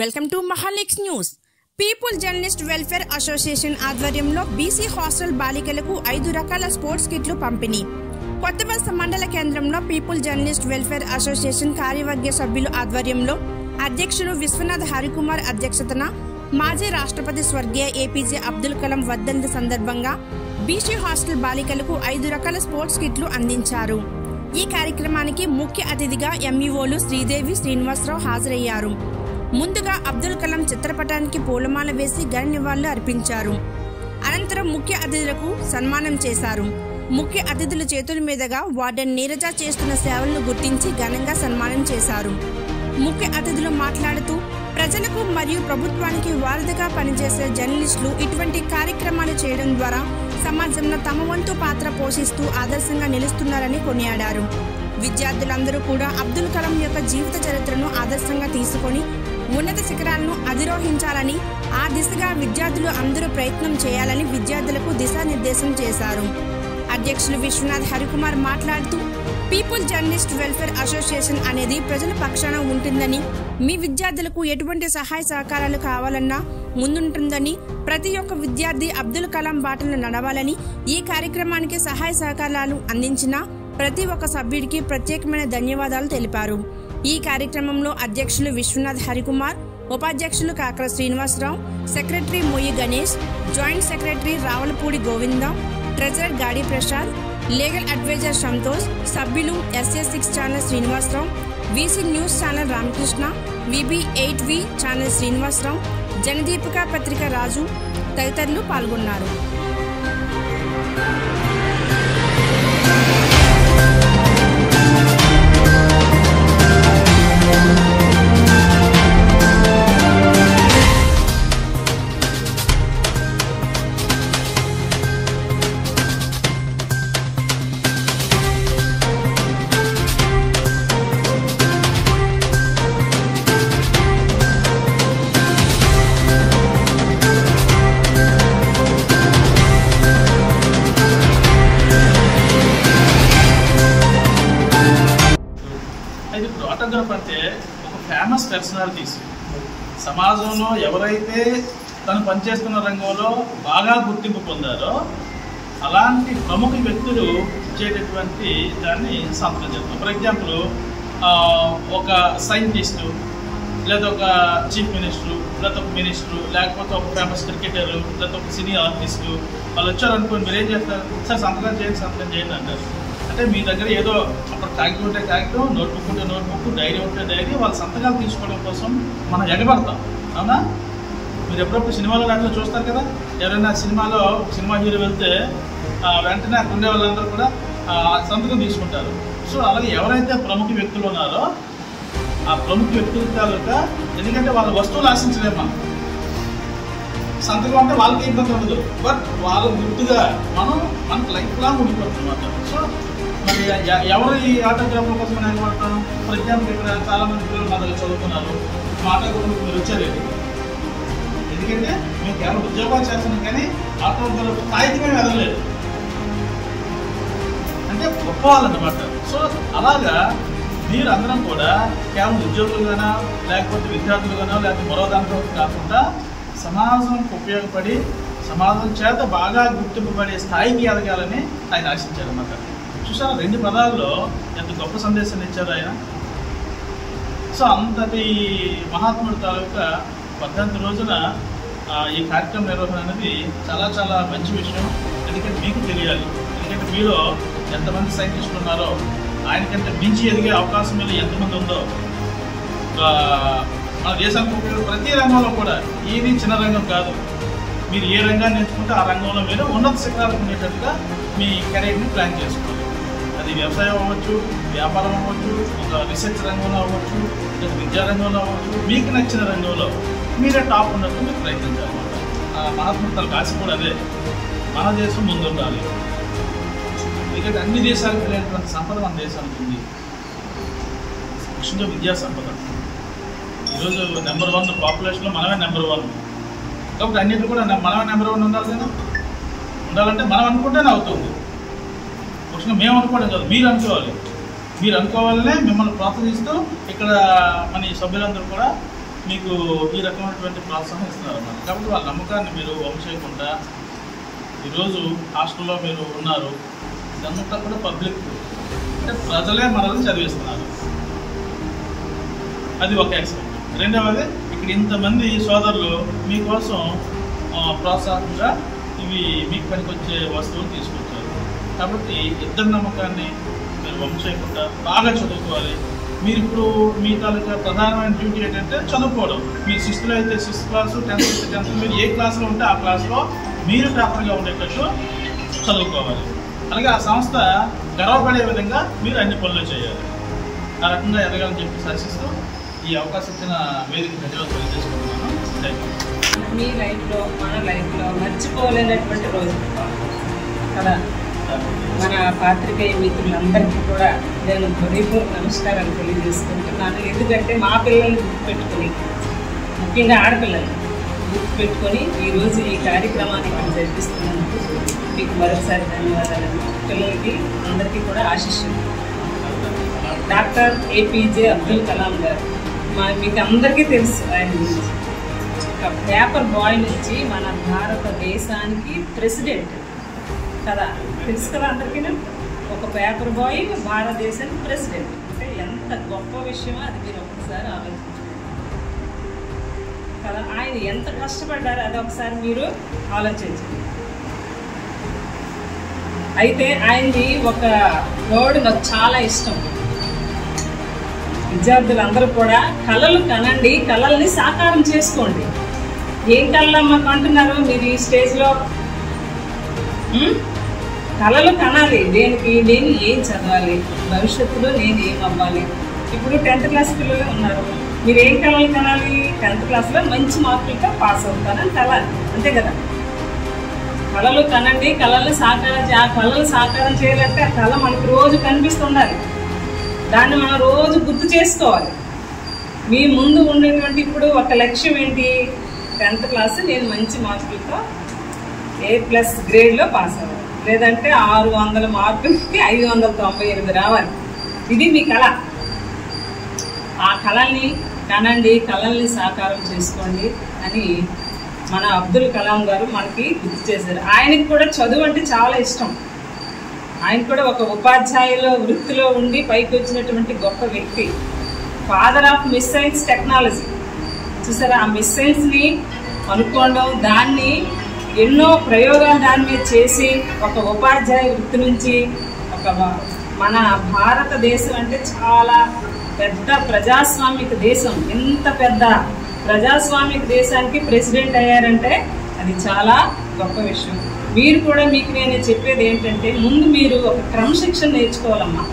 Welcome to Mahalex news. People journalist welfare association ఆధ్వర్యంలో BC hostel బాలికలకు 5 రకాల స్పోర్ట్స్ కిట్లు పంపిణీ. కొత్తబస్త మండల కేంద్రంలో పీపుల్ జర్నలిస్ట్ వెల్ఫేర్ అసోసియేషన్ కార్యవర్గ సభ్యుల ఆధ్వర్యంలో అధ్యక్షుడు విశ్వనాథ్ హరికుమార్ అధ్యక్షతన మాజీ రాష్ట్రపతి స్వర్గీయ ఏపీజే అబ్దుల్ కలాం వర్ధంతి సందర్భంగా బీసీ హాస్టల్ బాలికలకు 5 రకాల స్పోర్ట్స్ కిట్లు అందించారు. ఈ కార్యక్రమానికి ముఖ్య అతిథిగా ఎంఈఓలు శ్రీదేవి, శ్రీనివాసరావు హాజరయ్యారు. ముందుగా అబ్దుల్ కలాం చిత్రపటానికి పూలమాల వేసి ఘన నివాళులు అర్పించారు. అనంతరం ముఖ్య అతిథులకు సన్మానం చేశారు. ముఖ్య అతిథుల చేతుల మీదుగా వార్డెన్ నీరజ చేస్తున్న సేవలను గుర్తించి ఘనంగా సన్మానం చేశారు. ముఖ్య అతిథులు మాట్లాడుతూ ప్రజలకు మరియు ప్రభుత్వానికి వారధిగా పనిచేసే జర్నలిస్టులు ఇటువంటి కార్యక్రమాలు చేయడం ద్వారా సమాజంలో తమ వంతు పాత్ర పోషిస్తూ ఆదర్శంగా నిలుస్తున్నారని కొనియాడారు. విద్యార్థులందరూ కూడా అబ్దుల్ కలాం యొక్క జీవిత చరిత్రను ఆదర్శంగా తీసుకొని ఉన్నత శిఖరాలను అధిరోహించాలని, ఆ దిశగా విద్యార్థులు అందరూ ప్రయత్నం చేయాలని విద్యార్థులకు దిశానిర్దేశం చేశారు. అధ్యక్షులు విశ్వనాథ్ హరికుమార్ మాట్లాడుతూ పీపుల్ జర్నలిస్ట్ వెల్ఫేర్ అసోసియేషన్ అనేది ప్రజల పక్షాన ఉంటుందని, మీ విద్యార్థులకు ఎటువంటి సహాయ సహకారాలు కావాలన్నా ముందుంటుందని, ప్రతి ఒక్క విద్యార్థి అబ్దుల్ కలాం బాటలో నడవాలని, ఈ కార్యక్రమానికి సహాయ సహకారాలు అందించిన ప్రతి ఒక్క సభ్యుడికి ప్రత్యేకమైన ధన్యవాదాలు తెలిపారు. ఈ కార్యక్రమంలో అధ్యక్షులు విశ్వనాథ్ హరికుమార్, ఉపాధ్యక్షులు Kakara Srinivasarao, secretary Moyyi Ganesh, joint secretary Ravalapudi Govinda, treasurer Gadi Prasad, legal adviser Santosh, సభ్యులు SA6 channel Srinivasarao, VC news channel Ramakrishna, VB8V channel Srinivasarao, Janadeepika పత్రిక రాజు తదితరులు పాల్గొన్నారు. ఆటోగ్రాఫ్ అంటే ఒక ఫేమస్ పర్సనాలిటీస్ సమాజంలో ఎవరైతే తను పనిచేస్తున్న రంగంలో బాగా గుర్తింపు పొందారో అలాంటి ప్రముఖ వ్యక్తులు ఇచ్చేటటువంటి దాన్ని సంతకం చేస్తాం. ఫర్ ఎగ్జాంపుల్ ఒక సైంటిస్టు, లేదా ఒక చీఫ్ మినిస్టరు, లేదా ఒక మినిస్టరు, లేకపోతే ఒక ఫేమస్ క్రికెటరు, లేదా ఒక సినీ ఆర్టిస్టు వాళ్ళు వచ్చారనుకోండి, మీరు ఏం చేస్తారు? సార్ సంతకం చేయండి అంటారు. అంటే మీ దగ్గర ఏదో అప్పుడు కాగితం ఉంటే కాగితం, నోట్బుక్ ఉంటే నోట్బుక్, డైరీ ఉంటే డైరీ, వాళ్ళ సంతకాలు తీసుకోవడం కోసం మనం ఎగబడతాం. అవునా? మీరు ఎప్పుడప్పుడు సినిమాలో దాంట్లో చూస్తారు కదా, ఎవరైనా సినిమా హీరో వెళ్తే వెంటనే అక్కడ ఉండే వాళ్ళందరూ కూడా సంతకం తీసుకుంటారు. సో అలాగే ఎవరైతే ప్రముఖ వ్యక్తులు ఉన్నారో ఆ ప్రముఖ వ్యక్తుల తాలూకా, ఎందుకంటే వాళ్ళ వస్తువులు ఆశించలేము మనం. సంతకం అంటే వాళ్ళకి ఇబ్బంది ఉండదు, బట్ వాళ్ళ గుర్తుగా మనకు లైఫ్ లాంగ్ ఉండిపోతుంది అన్నమాట. సో మరి ఎవరు ఈ ఆటోగ్రాఫ్ల కోసం నేను వాడతాను? ఫర్ ఎగ్జాంపుల్ ఇక్కడ చాలామంది పిల్లలు మా దగ్గర చదువుతున్నారు. మా ఆటోగ్రాఫ్ మీరు వచ్చారండి, ఎందుకంటే మేము కేవలం ఉద్యోగాలు చేస్తున్నాం కానీ ఆటోగ్రాఫ్ కాగితమే ఎదగలేదు అంటే గొప్ప వాళ్ళన్నమాట. సో అలాగా మీరు అందరం కూడా కేవలం ఉద్యోగులుగానో, లేకపోతే విద్యార్థులుగానో, లేకపోతే మరో దాంట్లో కాకుండా సమాజంకు ఉపయోగపడి సమాజం చేత బాగా గుర్తింపబడే స్థాయికి ఎదగాలని ఆయన ఆశించారన్నమాట. చూసారా, 2 పదాల్లో ఎంత గొప్ప సందేశాన్ని ఇచ్చారు ఆయన. సో అంతటి మహాత్ముడి తాలూకా 18 రోజున ఈ కార్యక్రమ నిర్వహణ అనేది చాలా చాలా మంచి విషయం. ఎందుకంటే మీకు తెలియాలి, ఎందుకంటే మీలో ఎంతమంది సైంటిస్టులు ఉన్నారో, ఆయనకంటే మించి ఎదిగే అవకాశం మీద ఎంతమంది ఉందో. మన దేశానికి ఉపయోగ ప్రతి రంగంలో కూడా ఇది చిన్న రంగం కాదు. మీరు ఏ రంగాన్ని ఎంచుకుంటే ఆ రంగంలో మీరు ఉన్నత శిఖరాలకు ఉండేటట్టుగా మీ కెరీర్ని ప్లాన్ చేసుకోవాలి. అది వ్యవసాయం అవ్వచ్చు, వ్యాపారం అవ్వచ్చు, ఒక రీసెర్చ్ రంగంలో అవ్వచ్చు, లేదా విద్యారంగంలో అవ్వచ్చు, మీకు నచ్చిన రంగంలో మీరే టాప్ ఉన్నట్టు మీరు ప్రయత్నించాలన్నమాట. మహాత్ముడి తలకు ఆశ కూడా అదే, మన దేశం ముందుండాలి. ఎందుకంటే అన్ని దేశాలకు వెళ్ళేటువంటి సంపద మన దేశానికి ఉంది. ముఖ్యంగా విద్యా సంపద. ఈరోజు నెంబర్ 1 పాపులేషన్లో మనమే నెంబర్ 1. కాబట్టి అన్నింటిలో కూడా మనమే నెంబర్ 1 ఉండాలి కదా. ఉండాలంటే మనం అనుకుంటేనే అవుతుంది. ముఖ్యంగా మేము అనుకోవడం కాదు, మీరు అనుకోవాలి. మీరు అనుకోవాలనే మిమ్మల్ని ప్రోత్సహిస్తూ ఇక్కడ మన ఈ సభ్యులందరూ కూడా మీకు ఈ రకమైనటువంటి ప్రోత్సాహం ఇస్తున్నారు అన్నమాట. కాబట్టి వాళ్ళ నమ్మకాన్ని మీరు వమ్ము చేయకుండా ఈరోజు హాస్టల్లో మీరు ఉన్నారు, ఇదంతా కూడా పబ్లిక్ అంటే ప్రజలే మనల్ని చదివిస్తున్నారు. అది ఒక ఎక్స్పెక్ట్. రెండవది ఇక్కడ ఇంతమంది సోదరులు మీకోసం ప్రోత్సాహంగా ఇవి మీకు పనికొచ్చే వస్తువులు తీసుకొచ్చారు. కాబట్టి ఇద్దరి నమ్మకాన్ని మీరు వమ్ము చేయకుండా బాగా చదువుకోవాలి. మీరు ఇప్పుడు మీ తాలూకా ప్రధానమైన డ్యూటీ ఏంటంటే చదువుకోవడం. మీ 6th అయితే 6th క్లాసు, 10th అయితే 10th, మీరు ఏ క్లాస్లో ఉంటే ఆ క్లాస్లో మీరు టాపర్గా ఉండేటట్టు చదువుకోవాలి. అలాగే ఆ సంస్థ గర్వపడే విధంగా మీరు అన్ని పనులు చేయాలి. ఆ రకంగా ఎదగాలని చెప్పి శాసిస్తూ ఈ అవకాశం ఇచ్చిన వేదిక ధన్యవాదాలు తెలియజేసుకుంటున్నాను. Thank you. మీ లైఫ్లో మన లైఫ్లో మర్చిపోలేనటువంటి రోజు కదా. మన పాత్రికేయ మిత్రులందరికీ కూడా నేను హృదయపూర్వక నమస్కారాలు తెలియజేసుకుంటున్నాను. ఎందుకంటే మా పిల్లల్ని గుర్తుపెట్టుకుని, ముఖ్యంగా ఆడపిల్లల్ని గుర్తుపెట్టుకొని ఈరోజు ఈ కార్యక్రమాన్ని మనం జరిపిస్తున్నందుకు మీకు మరొకసారి ధన్యవాదాలు. పిల్లలకి అందరికీ కూడా ఆశిస్సులు. డాక్టర్ APJ అబ్దుల్ కలాం గారు మీకు అందరికీ తెలుసు. ఆయన గురించి ఒక పేపర్ బాయ్ నుంచి మన భారతదేశానికి ప్రెసిడెంట్ కదా, తెలుసు కదా అందరికీ. ఒక పేపర్ బాయ్ భారతదేశానికి ప్రెసిడెంట్ అంటే ఎంత గొప్ప విషయమో అది మీరు ఒకసారి ఆలోచించారు కదా. ఆయన ఎంత కష్టపడ్డారో అది ఒకసారి మీరు ఆలోచించండి. అయితే ఆయనది ఒక వర్డ్ నాకు చాలా ఇష్టం. విద్యార్థులందరూ కూడా కళలు కనండి, కళల్ని సాకారం చేసుకోండి. ఏం కళలమ్మా అంటున్నారు మీరు ఈ స్టేజ్లో? కళలు కనాలి. దేనికి? నేను ఏం చదవాలి, భవిష్యత్తులో నేను ఏం అవ్వాలి. ఇప్పుడు 10th క్లాస్ పిల్లలు ఉన్నారు, మీరు ఏం కళలు కనాలి? 10th క్లాస్లో మంచి మార్కులతో పాస్ అవుతానని కళ, అంతే కదా. కళలు కనండి, కళలు సాకారం. ఆ కళలు సాకారం చేయాలంటే ఆ కళ మనకు రోజు కనిపిస్తుండాలి. దాన్ని మనం రోజు గుర్తు చేసుకోవాలి. మీ ముందు ఉండేటువంటి ఇప్పుడు ఒక లక్ష్యం ఏంటి? 10th క్లాస్ నేను మంచి మార్కులతో A+ గ్రేడ్లో పాస్ అవ్వాలి, లేదంటే 600 మార్కులకి 598 రావాలి. ఇది మీ కళ. ఆ కళల్ని కనండి, కళల్ని సాకారం చేసుకోండి అని మన అబ్దుల్ కలాం గారు మనకి గుర్తు చేశారు. ఆయనకి కూడా చదువు అంటే చాలా ఇష్టం. ఆయన కూడా ఒక ఉపాధ్యాయుల వృత్తిలో ఉండి పైకి వచ్చినటువంటి గొప్ప వ్యక్తి. Father of missiles technology. చూసారా, ఆ మిస్సైల్స్ని అనుకోవడం, దాన్ని ఎన్నో ప్రయోగాలు దాని మీద చేసి ఒక ఉపాధ్యాయ వృత్తి నుంచి మన భారతదేశం అంటే చాలా పెద్ద ప్రజాస్వామిక దేశం. ఎంత పెద్ద ప్రజాస్వామిక దేశానికి ప్రెసిడెంట్ అయ్యారంటే అది చాలా గొప్ప విషయం. మీరు కూడా మీకు నేను చెప్పేది ఏంటంటే ముందు మీరు ఒక క్రమశిక్షణ నేర్చుకోవాలమ్మా.